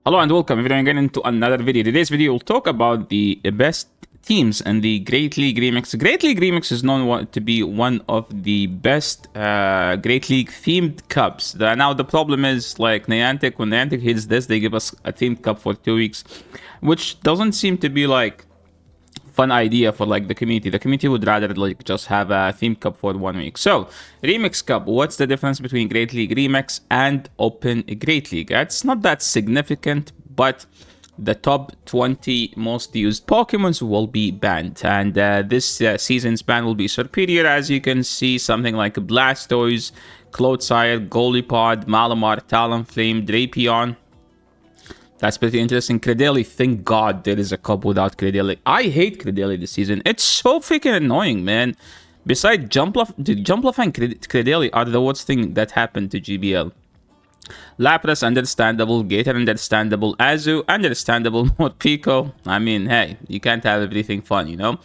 Hello and welcome everyone again into another video. Today's video will talk about the best teams in the Great League Remix. Great League Remix is known to be one of the best Great League themed cups. Now the problem is, like Niantic, when Niantic hits this, they give us a themed cup for 2 weeks, which doesn't seem to be like fun idea for like the community. The community would rather like just have a theme cup for 1 week. So Remix Cup, what's the difference between Great League Remix and Open Great League? It's not that significant, but the top 20 most used Pokemons will be banned, and this season's ban will be superior. As you can see, something like Blastoise, Clodsire, Golipod, Malamar, Talonflame, Drapion. That's pretty interesting. Credeli, thank God there is a cup without Credeli. I hate Credeli this season. It's so freaking annoying, man. Besides, Jumpluff and Credeli are the worst thing that happened to GBL. Lapras, understandable. Gator, understandable. Azu, understandable. Morpeko, I mean, hey, you can't have everything fun, you know?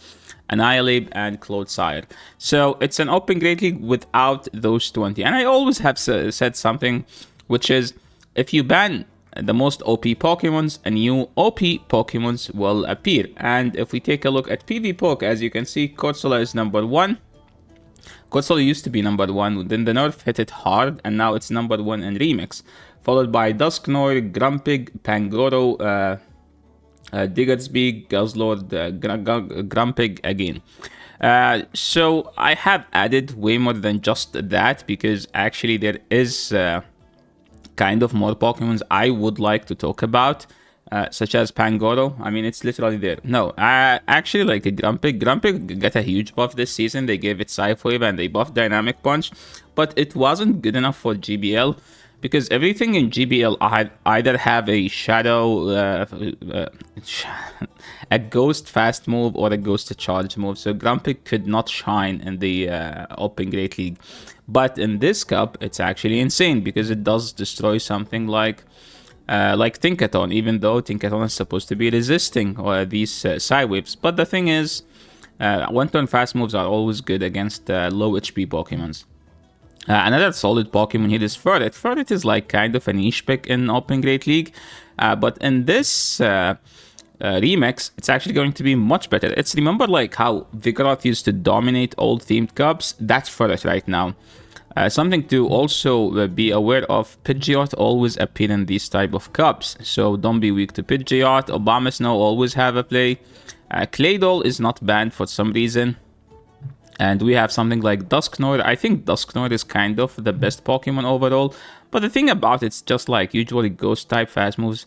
Annihilate and Clodsire. So it's an open Great League without those 20. And I always have said something, which is, if you ban the most OP Pokemons, and new OP Pokemons will appear. And if we take a look at PvPoke, as you can see, Corsola is number 1. Corsola used to be number 1, then the nerf hit it hard, and now it's number 1 in Remix. Followed by Dusknoir, Grumpig, Pangoro, Diggersby, Guzzlord, Grumpig again. So I have added way more than just that, because actually there is kind of more Pokemons I would like to talk about, such as Pangoro. I mean, it's literally there. No, I actually like Grumpig. Grumpig got a huge buff this season. They gave it Psych Wave and they buffed Dynamic Punch, but it wasn't good enough for GBL, because everything in GBL either have a Shadow, a Ghost Fast move or a Ghost Charge move. So Grumpig could not shine in the Open Great League. But in this cup, it's actually insane, because it does destroy something like Tinkaton, even though Tinkaton is supposed to be resisting these Psy Waves. But the thing is, one-turn fast moves are always good against low HP Pokemons. Another solid Pokemon here is Furret. Furret is like kind of a niche pick in Open Great League, but in this Remix, it's actually going to be much better. It's, remember like how Vigoroth used to dominate old themed cups? That's Furret right now. Something to also be aware of, Pidgeot always appear in these type of cups, so don't be weak to Pidgeot. Abomasnow always have a play. Claydol is not banned for some reason. And we have something like Dusknoir. I think Dusknoir is kind of the best Pokemon overall, but the thing about it's just like usually Ghost type fast moves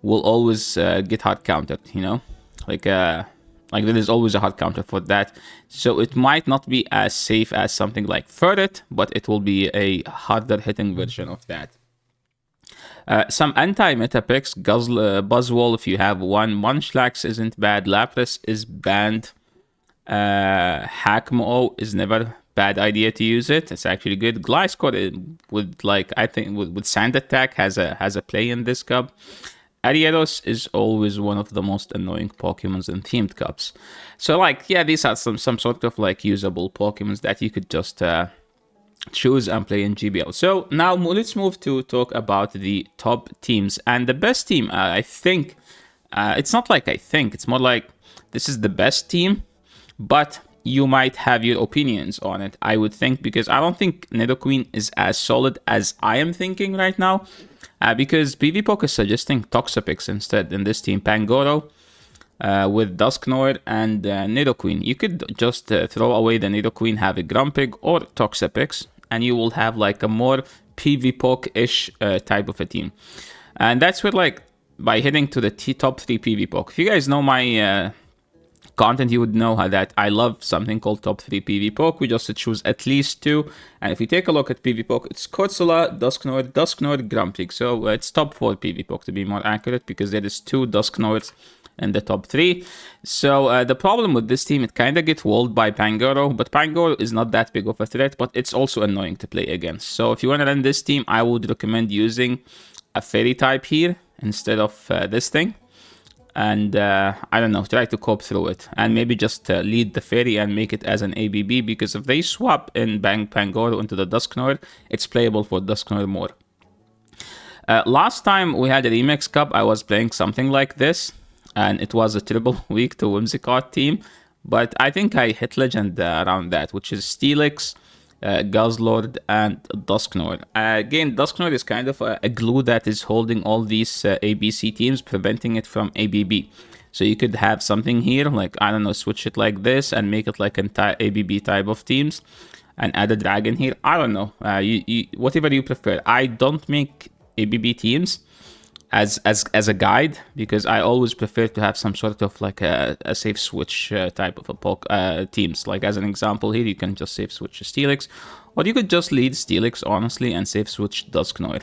will always get hard countered, you know? Like there is always a hard counter for that. So it might not be as safe as something like Furret, but it will be a harder hitting version of that. Some anti-meta picks, Buzzwole if you have one, Munchlax isn't bad, Lapras is banned. Hackmo is never bad idea to use it. It's actually good. Gliscor with like, I think with Sand Attack has a play in this cup. Ariados is always one of the most annoying Pokemons in themed cups. So like, yeah, these are some sort of like usable Pokemons that you could just choose and play in GBL. So now let's move to talk about the top teams. And the best team, I think, it's not like I think, it's more like this is the best team, but you might have your opinions on it, I would think, because I don't think Nidoqueen is as solid as I am thinking right now, because PvPoke is suggesting Toxapex instead in this team. Pangoro with Dusknoir and Nidoqueen. You could just throw away the Nidoqueen, have a Grumpig or Toxapex, and you will have like a more PvPoke-ish type of a team. And that's where, like, by heading to the top 3 PvPoke. If you guys know my content, you would know how that I love something called top 3 PvPoke. We just choose at least 2, and if you take a look at PvPoke, it's Corsola, Dusknoir, Grumpig. So it's top 4 PvPoke to be more accurate, because there is 2 Dusknoirs in the top 3. So the problem with this team, it kind of gets walled by Pangoro, but Pangoro is not that big of a threat, but it's also annoying to play against. So if you want to run this team, I would recommend using a Fairy type here instead of this thing. And I don't know, try to cope through it, and maybe just lead the Fairy and make it as an ABB, because if they swap in Pangoro into the Dusknoir, it's playable for Dusknoir more. Last time we had a Remix Cup, I was playing something like this, and it was a terrible week to Whimsicott team. But I think I hit legend around that, which is Steelix, Guzzlord, and Dusknoir. Again, Dusknoir is kind of a glue that is holding all these ABC teams, preventing it from ABB. So you could have something here, like, I don't know, switch it like this and make it like an ABB type of teams, and add a dragon here. I don't know, whatever you prefer. I don't make ABB teams as a guide, because I always prefer to have some sort of like a safe switch type of a teams. Like as an example here, you can just safe switch Steelix, or you could just lead Steelix honestly and safe switch Dusknoir.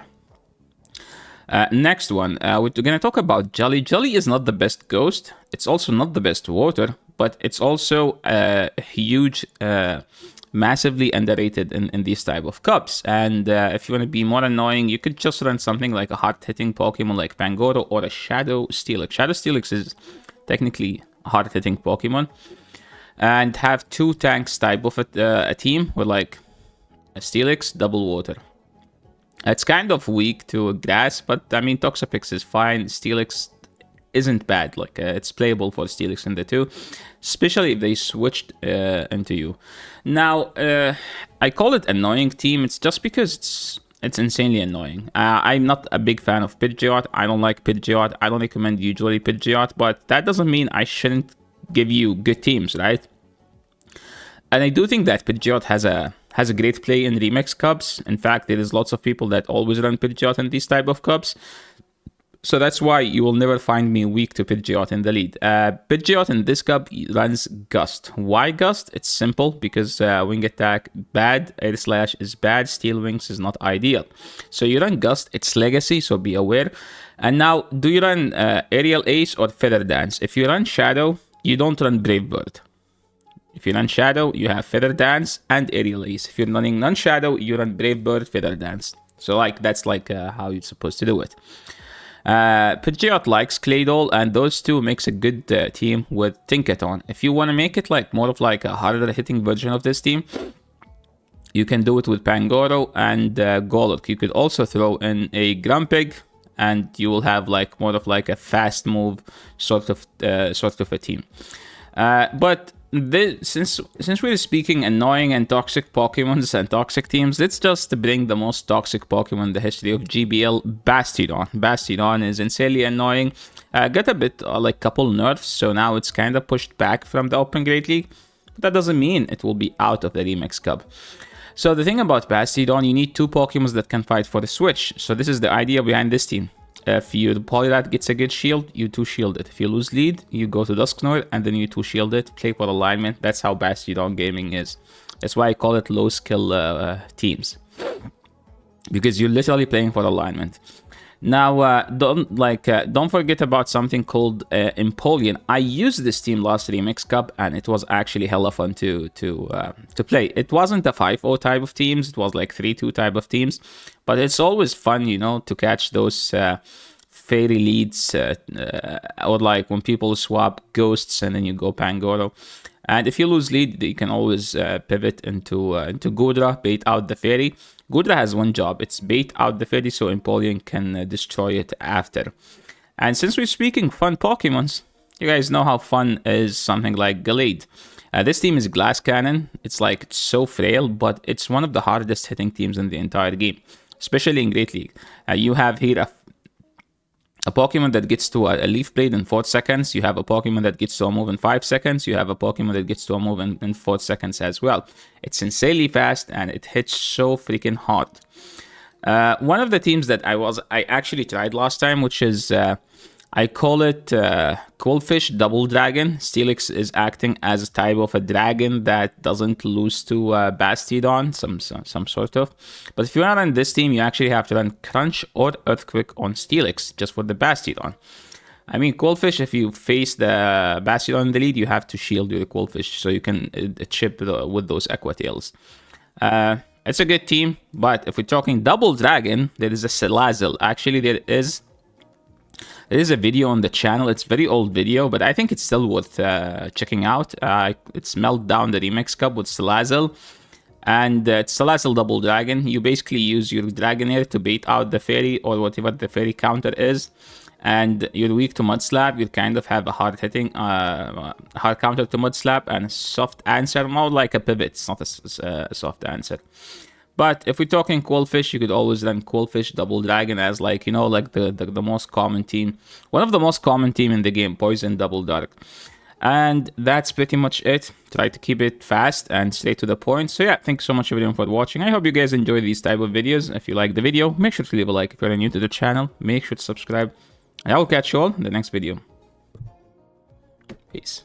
Next one, we're gonna talk about Jelly. Jelly is not the best ghost. It's also not the best water, but it's also a huge, massively underrated in these type of cups. And if you want to be more annoying, you could just run something like a hard-hitting Pokemon like Pangoro or a Shadow Steelix. Shadow Steelix is technically a hard-hitting Pokemon, and have two tanks type of a team with like a Steelix, double water. It's kind of weak to grass, but I mean Toxapex is fine. Steelix isn't bad. Like it's playable for Steelix in the two, especially if they switched into you. Now I call it annoying team. It's just because it's insanely annoying. I'm not a big fan of Pidgeot. I don't like Pidgeot. I don't recommend usually Pidgeot, but that doesn't mean I shouldn't give you good teams, right? And I do think that Pidgeot has a great play in Remix Cups. In fact, there is lots of people that always run Pidgeot in these type of cups. So that's why you will never find me weak to Pidgeot in the lead. Pidgeot in this cup runs Gust. Why Gust? It's simple, because Wing Attack bad, Air Slash is bad, Steel Wings is not ideal. So you run Gust, it's Legacy, so be aware. And now, do you run Aerial Ace or Feather Dance? If you run Shadow, you don't run Brave Bird. If you run Shadow, you have Feather Dance and Aerial Ace. If you're running non-Shadow, you run Brave Bird, Feather Dance. So like that's like how you're supposed to do it. Pidgeot likes Claydol, and those two makes a good team with Tinkaton. If you want to make it like more of like a harder hitting version of this team, you can do it with Pangoro and Golurk. You could also throw in a Grumpig, and you will have like more of like a fast move sort of a team. But since we're speaking annoying and toxic Pokemons and toxic teams, let's just bring the most toxic Pokemon in the history of GBL, Bastiodon. Bastiodon is insanely annoying. Got a bit like couple nerfs, so now it's kind of pushed back from the Open Great League. But that doesn't mean it will be out of the Remix Cup. So the thing about Bastiodon, you need two Pokemons that can fight for the Switch. So this is the idea behind this team. If your Poliwrath gets a good shield, you 2-shield it. If you lose lead, you go to Dusknoir, and then you 2-shield it, play for alignment. That's how Bastiodon gaming is. That's why I call it low skill teams. Because you're literally playing for alignment. Now, don't forget about something called Empoleon. I used this team last Remix Cup, and it was actually hella fun to play. It wasn't a 5-0 type of teams. It was like 3-2 type of teams. But it's always fun, you know, to catch those fairy leads, or like when people swap ghosts and then you go Pangoro. And if you lose lead, you can always pivot into Goodra, bait out the fairy. Goodra has one job, it's bait out the fairy, so Empoleon can destroy it after. And since we're speaking fun Pokemons, you guys know how fun is something like Gallade. This team is Glass Cannon. It's like so frail, but it's one of the hardest hitting teams in the entire game, especially in Great League. You have here a Pokemon that gets to a Leaf Blade in 4 seconds. You have a Pokemon that gets to a move in 5 seconds. You have a Pokemon that gets to a move in 4 seconds as well. It's insanely fast, and it hits so freaking hard. One of the teams that I actually tried last time, which is I call it Coldfish Double Dragon. Steelix is acting as a type of a dragon that doesn't lose to Bastiodon, some sort of. But if you want to run this team, you actually have to run Crunch or Earthquake on Steelix, just for the Bastiodon. I mean, Coldfish, if you face the Bastiodon in the lead, you have to shield your Coldfish, so you can chip with those Aqua Tails. It's a good team, but if we're talking Double Dragon, there is a Salazzle. Actually, there is a video on the channel. It's a very old video, but I think it's still worth checking out. It's Meltdown, the Remix Cup with Salazzle. And it's a Salazzle Double Dragon. You basically use your Dragonair to bait out the fairy or whatever the fairy counter is. And you're weak to Mud Slap. You kind of have a hard counter to Mud Slap and a soft answer, more like a pivot. It's not a soft answer. But if we're talking Quillfish, you could always run Quillfish Double Dragon as like, you know, like the most common team. One of the most common team in the game, Poison Double Dark. And that's pretty much it. Try to keep it fast and straight to the point. So yeah, thanks so much everyone for watching. I hope you guys enjoy these type of videos. If you like the video, make sure to leave a like. If you're new to the channel, make sure to subscribe. And I will catch you all in the next video. Peace.